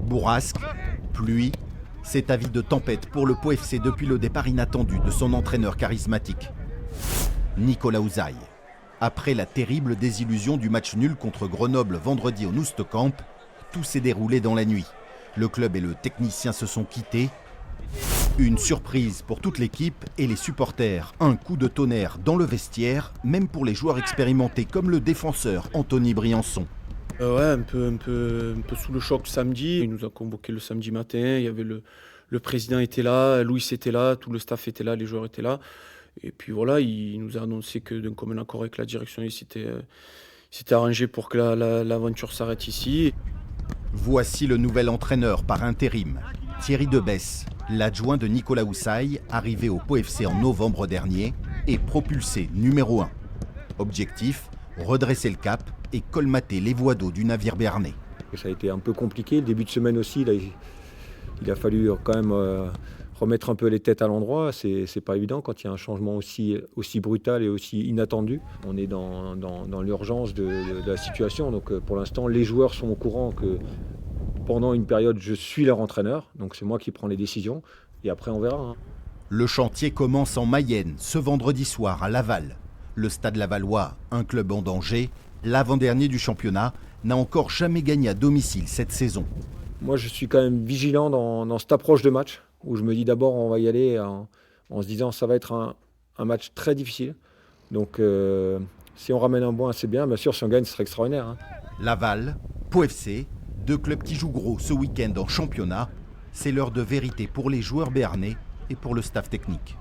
Bourrasque, pluie, c'est avis de tempête pour le Pau FC depuis le départ inattendu de son entraîneur charismatique. Nicolas Ouzaï. Après la terrible désillusion du match nul contre Grenoble vendredi au Noustecamp, tout s'est déroulé dans la nuit. Le club et le technicien se sont quittés. Une surprise pour toute l'équipe et les supporters. Un coup de tonnerre dans le vestiaire, même pour les joueurs expérimentés comme le défenseur Anthony Briançon. Ouais, un peu sous le choc samedi. Il nous a convoqué le samedi matin. Il y avait le président était là, Louis était là, tout le staff était là, les joueurs étaient là. Et puis voilà, il nous a annoncé que d'un commun accord avec la direction, il s'était arrangé pour que l'aventure s'arrête ici. Voici le nouvel entraîneur par intérim, Thierry Debesse, l'adjoint de Nicolas Ouzaï, arrivé au Pau FC en novembre dernier et propulsé numéro 1. Objectif, redresser le cap et colmater les voies d'eau du navire béarnais. Ça a été un peu compliqué, le début de semaine aussi, là, il a fallu quand même remettre un peu les têtes à l'endroit. C'est pas évident quand il y a un changement aussi brutal et aussi inattendu. On est dans l'urgence de la situation, donc pour l'instant les joueurs sont au courant que pendant une période je suis leur entraîneur, donc c'est moi qui prends les décisions et après on verra. Le chantier commence en Mayenne ce vendredi soir à Laval. Le Stade Lavallois, un club en danger, l'avant-dernier du championnat, n'a encore jamais gagné à domicile cette saison. Moi je suis quand même vigilant dans cette approche de match, où je me dis d'abord on va y aller en se disant ça va être un match très difficile. Donc si on ramène un point c'est bien sûr si on gagne ce serait extraordinaire. Laval, Pau FC, deux clubs qui jouent gros ce week-end en championnat. C'est l'heure de vérité pour les joueurs béarnais et pour le staff technique.